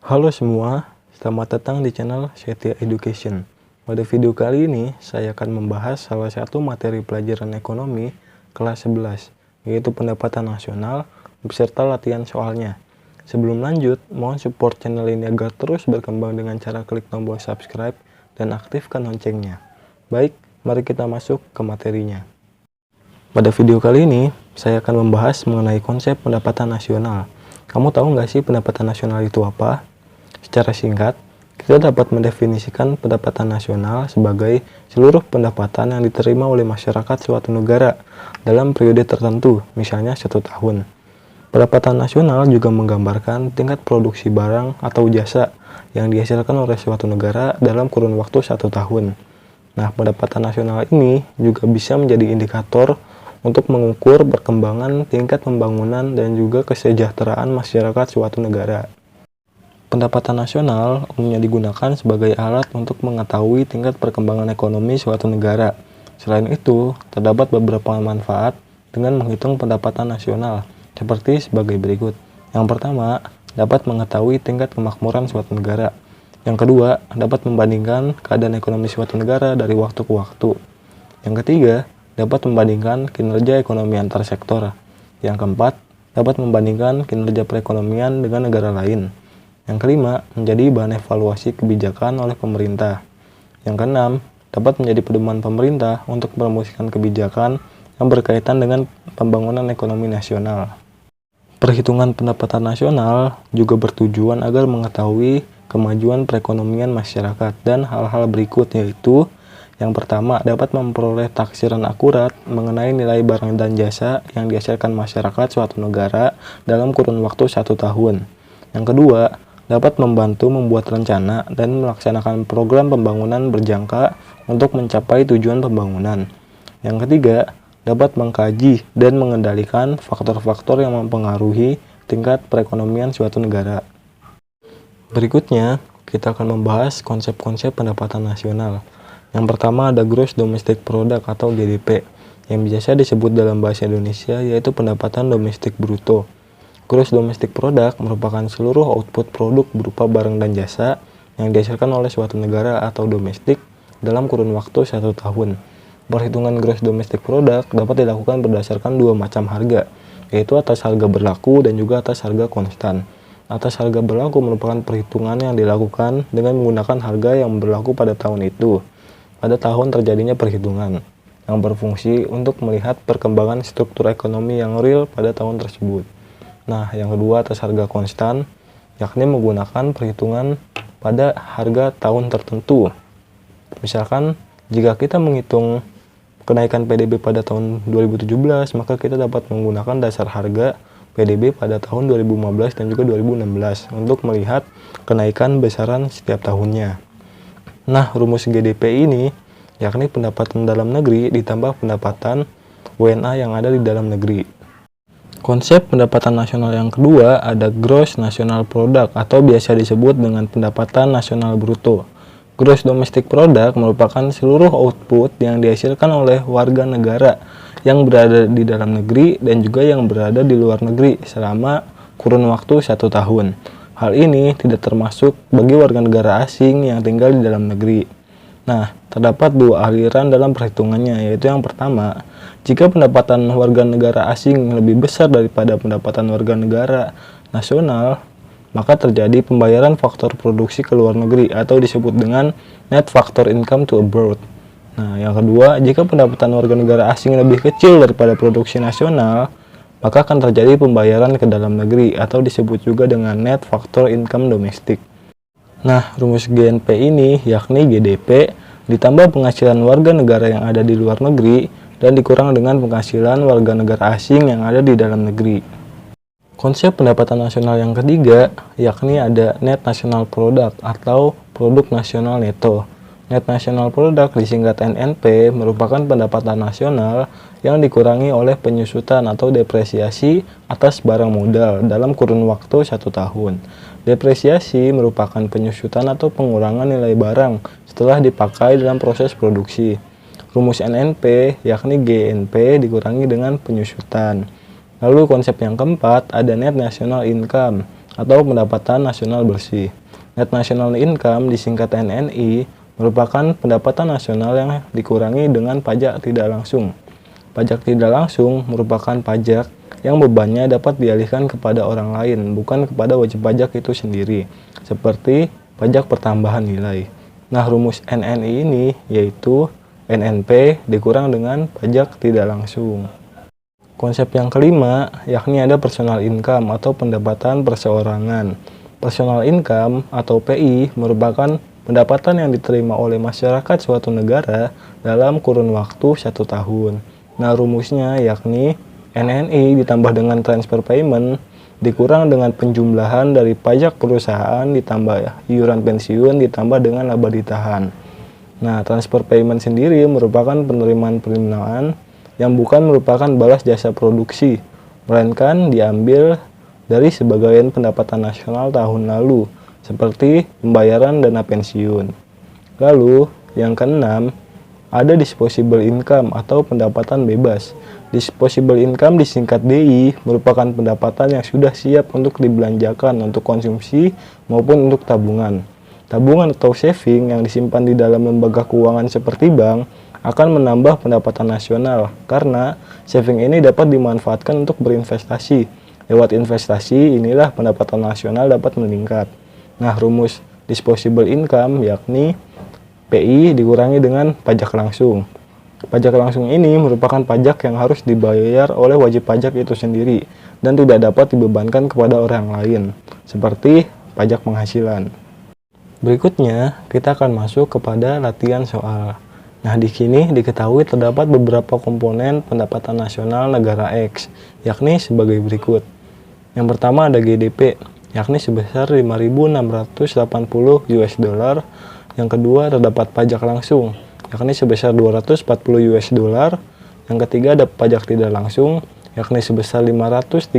Halo semua, selamat datang di channel Setia Education. Pada video kali ini, saya akan membahas salah satu materi pelajaran ekonomi kelas 11, yaitu pendapatan nasional, beserta latihan soalnya. Sebelum lanjut, mohon support channel ini agar terus berkembang dengan cara klik tombol subscribe dan aktifkan loncengnya. Baik, mari kita masuk ke materinya. Pada video kali ini, saya akan membahas mengenai konsep pendapatan nasional. Kamu tahu nggak sih pendapatan nasional itu apa? Secara singkat, kita dapat mendefinisikan pendapatan nasional sebagai seluruh pendapatan yang diterima oleh masyarakat suatu negara dalam periode tertentu, misalnya 1 tahun. Pendapatan nasional juga menggambarkan tingkat produksi barang atau jasa yang dihasilkan oleh suatu negara dalam kurun waktu 1 tahun. Nah, pendapatan nasional ini juga bisa menjadi indikator untuk mengukur perkembangan tingkat pembangunan dan juga kesejahteraan masyarakat suatu negara. Pendapatan nasional umumnya digunakan sebagai alat untuk mengetahui tingkat perkembangan ekonomi suatu negara. Selain itu, terdapat beberapa manfaat dengan menghitung pendapatan nasional, seperti sebagai berikut. Yang pertama, dapat mengetahui tingkat kemakmuran suatu negara. Yang kedua, dapat membandingkan keadaan ekonomi suatu negara dari waktu ke waktu. Yang ketiga, dapat membandingkan kinerja ekonomi antar sektor. Yang keempat, dapat membandingkan kinerja perekonomian dengan negara lain. Yang kelima, menjadi bahan evaluasi kebijakan oleh pemerintah. Yang keenam, dapat menjadi pedoman pemerintah untuk merumusan kebijakan yang berkaitan dengan pembangunan ekonomi nasional. Perhitungan pendapatan nasional juga bertujuan agar mengetahui kemajuan perekonomian masyarakat dan hal-hal berikut, yaitu yang pertama, dapat memperoleh taksiran akurat mengenai nilai barang dan jasa yang dihasilkan masyarakat suatu negara dalam kurun waktu 1 tahun. Yang kedua, dapat membantu membuat rencana dan melaksanakan program pembangunan berjangka untuk mencapai tujuan pembangunan. Yang ketiga, dapat mengkaji dan mengendalikan faktor-faktor yang mempengaruhi tingkat perekonomian suatu negara. Berikutnya, kita akan membahas konsep-konsep pendapatan nasional. Yang pertama ada Gross Domestic Product atau GDP, yang biasa disebut dalam bahasa Indonesia yaitu pendapatan domestik bruto. Gross Domestic Product merupakan seluruh output produk berupa barang dan jasa yang dihasilkan oleh suatu negara atau domestik dalam kurun waktu 1 tahun. Perhitungan Gross Domestic Product dapat dilakukan berdasarkan 2 macam harga, yaitu atas harga berlaku dan juga atas harga konstan. Atas harga berlaku merupakan perhitungan yang dilakukan dengan menggunakan harga yang berlaku pada tahun itu. Pada tahun terjadinya perhitungan yang berfungsi untuk melihat perkembangan struktur ekonomi yang real pada tahun tersebut. Nah, yang kedua atas harga konstan, yakni menggunakan perhitungan pada harga tahun tertentu. Misalkan, jika kita menghitung kenaikan PDB pada tahun 2017, maka kita dapat menggunakan dasar harga PDB pada tahun 2015 dan juga 2016 untuk melihat kenaikan besaran setiap tahunnya. Nah, rumus GDP ini yakni pendapatan dalam negeri ditambah pendapatan WNA yang ada di dalam negeri. Konsep pendapatan nasional yang kedua ada Gross National Product atau biasa disebut dengan pendapatan nasional bruto. Gross Domestic Product merupakan seluruh output yang dihasilkan oleh warga negara yang berada di dalam negeri dan juga yang berada di luar negeri selama kurun waktu 1 tahun. Hal ini tidak termasuk bagi warga negara asing yang tinggal di dalam negeri. Nah, terdapat 2 aliran dalam perhitungannya, yaitu yang pertama, jika pendapatan warga negara asing lebih besar daripada pendapatan warga negara nasional, maka terjadi pembayaran faktor produksi ke luar negeri atau disebut dengan net factor income to abroad. Nah, yang kedua, jika pendapatan warga negara asing lebih kecil daripada produksi nasional, maka akan terjadi pembayaran ke dalam negeri atau disebut juga dengan net factor income domestic. Nah, rumus GNP ini yakni GDP ditambah penghasilan warga negara yang ada di luar negeri dan dikurang dengan penghasilan warga negara asing yang ada di dalam negeri. Konsep pendapatan nasional yang ketiga yakni ada Net National Product atau Produk Nasional Neto. Net National Product disingkat NNP merupakan pendapatan nasional yang dikurangi oleh penyusutan atau depresiasi atas barang modal dalam kurun waktu 1 tahun. Depresiasi merupakan penyusutan atau pengurangan nilai barang setelah dipakai dalam proses produksi. Rumus NNP yakni GNP dikurangi dengan penyusutan. Lalu konsep yang keempat ada Net National Income atau pendapatan nasional bersih. Net National Income disingkat NNI merupakan pendapatan nasional yang dikurangi dengan pajak tidak langsung. Pajak tidak langsung merupakan pajak yang bebannya dapat dialihkan kepada orang lain, bukan kepada wajib pajak itu sendiri, seperti pajak pertambahan nilai. Nah, rumus NNI ini yaitu NNP dikurang dengan pajak tidak langsung. Konsep yang kelima yakni ada personal income atau pendapatan perseorangan. Personal income atau PI merupakan pendapatan yang diterima oleh masyarakat suatu negara dalam kurun waktu 1 tahun. Nah, rumusnya yakni NNI ditambah dengan transfer payment dikurang dengan penjumlahan dari pajak perusahaan ditambah iuran pensiun ditambah dengan laba ditahan. Nah, transfer payment sendiri merupakan penerimaan yang bukan merupakan balas jasa produksi, melainkan diambil dari sebagian pendapatan nasional tahun lalu, seperti pembayaran dana pensiun. Lalu, yang keenam, ada disposable income atau pendapatan bebas. Disposable income disingkat DI merupakan pendapatan yang sudah siap untuk dibelanjakan untuk konsumsi maupun untuk tabungan. Tabungan atau saving yang disimpan di dalam lembaga keuangan seperti bank akan menambah pendapatan nasional karena saving ini dapat dimanfaatkan untuk berinvestasi. Lewat investasi inilah pendapatan nasional dapat meningkat. Nah, rumus disposable income yakni PI dikurangi dengan pajak langsung. Pajak langsung ini merupakan pajak yang harus dibayar oleh wajib pajak itu sendiri dan tidak dapat dibebankan kepada orang lain, seperti pajak penghasilan. Berikutnya, kita akan masuk kepada latihan soal. Nah, di sini diketahui terdapat beberapa komponen pendapatan nasional negara X, yakni sebagai berikut. Yang pertama ada GDP, yakni sebesar 5.680 US dollar. Yang kedua terdapat pajak langsung, yakni sebesar 240 US dollar. Yang ketiga ada pajak tidak langsung, yakni sebesar 535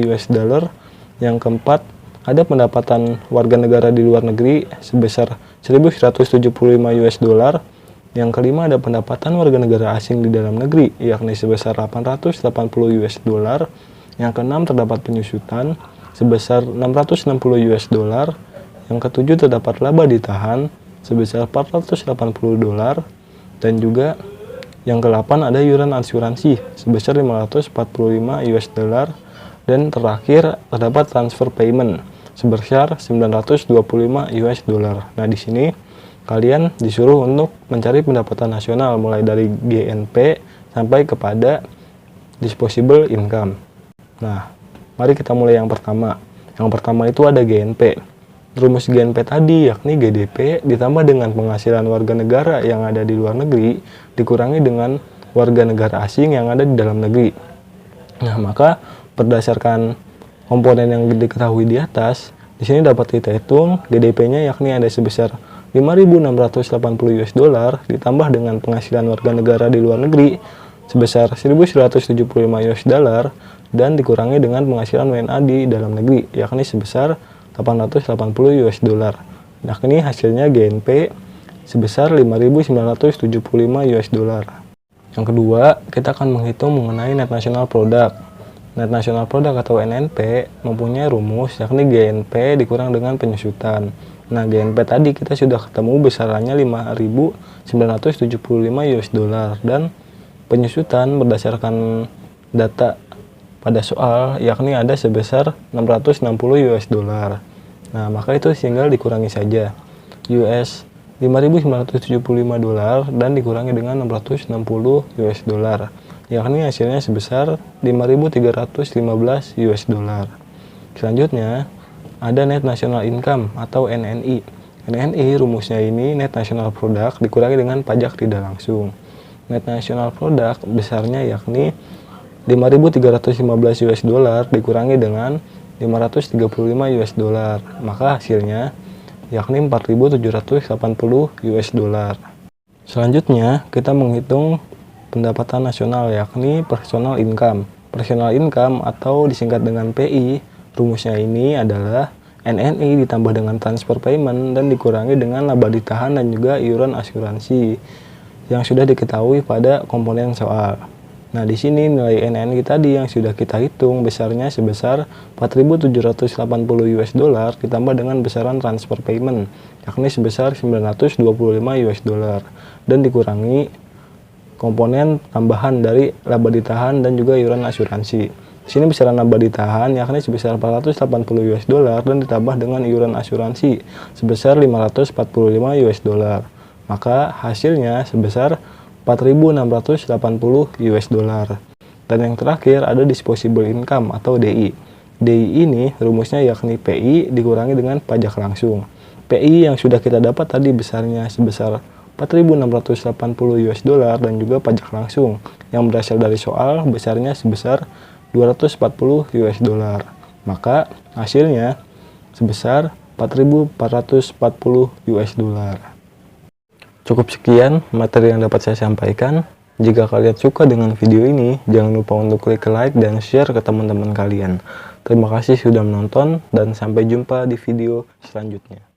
US dollar. Yang keempat ada pendapatan warga negara di luar negeri sebesar 1.175 US dollar. Yang kelima ada pendapatan warga negara asing di dalam negeri, yakni sebesar 880 US dollar. Yang keenam terdapat penyusutan sebesar 660 US dollar. Yang ketujuh terdapat laba ditahan sebesar 480 dolar. Dan juga yang ke-8 ada iuran asuransi sebesar 545 US dollar. Dan terakhir terdapat transfer payment sebesar 925 US dollar. Nah, di sini kalian disuruh untuk mencari pendapatan nasional mulai dari GNP sampai kepada disposable income. Nah, mari kita mulai yang pertama. Yang pertama itu ada GNP. Rumus GNP tadi yakni GDP ditambah dengan penghasilan warga negara yang ada di luar negeri dikurangi dengan warga negara asing yang ada di dalam negeri. Nah, maka berdasarkan komponen yang diketahui di atas, di sini dapat kita hitung GDP-nya yakni ada sebesar 5.680 US dollar ditambah dengan penghasilan warga negara di luar negeri sebesar 1.175 US dollar dan dikurangi dengan penghasilan WNA di dalam negeri yakni sebesar 880 US dollar. Nah, ini hasilnya GNP sebesar 5.975 US dollar. Yang kedua, kita akan menghitung mengenai Net National Product. Net National Product atau NNP mempunyai rumus yakni GNP dikurang dengan penyusutan. Nah, GNP tadi kita sudah ketemu besarannya 5.975 US dollar dan penyusutan berdasarkan data pada soal yakni ada sebesar 660 US dollar. Nah, maka itu tinggal dikurangi saja. US 5.975 dolar dan dikurangi dengan 660 US dollar. Yakni hasilnya sebesar 5.315 US dollar. Selanjutnya, ada Net National Income atau NNI. NNI rumusnya ini Net National Product dikurangi dengan pajak tidak langsung. Net National Product besarnya yakni 5.315 US dollar dikurangi dengan 535 US dollar. Maka hasilnya yakni 4.780 US dollar. Selanjutnya, kita menghitung pendapatan nasional yakni personal income. Personal income atau disingkat dengan PI, rumusnya ini adalah NNI ditambah dengan transfer payment dan dikurangi dengan laba ditahan dan juga iuran asuransi yang sudah diketahui pada komponen soal. Nah, di sini nilai NNI tadi yang sudah kita hitung besarnya sebesar 4.780 US dollar ditambah dengan besaran transfer payment, yakni sebesar 925 US dollar, dan dikurangi komponen tambahan dari laba ditahan dan juga iuran asuransi. Di sini besaran laba ditahan yakni sebesar 480 US dollar dan ditambah dengan iuran asuransi sebesar 545 US dollar. Maka hasilnya sebesar 4.680 US dollar. Dan yang terakhir ada disposable income atau DI. DI ini rumusnya yakni PI dikurangi dengan pajak langsung. PI yang sudah kita dapat tadi besarnya sebesar 4.680 US dollar dan juga pajak langsung yang berasal dari soal besarnya sebesar 240 US dollar. Maka hasilnya sebesar 4.440 US dollar. Cukup sekian materi yang dapat saya sampaikan. Jika kalian suka dengan video ini, jangan lupa untuk klik like dan share ke teman-teman kalian. Terima kasih sudah menonton dan sampai jumpa di video selanjutnya.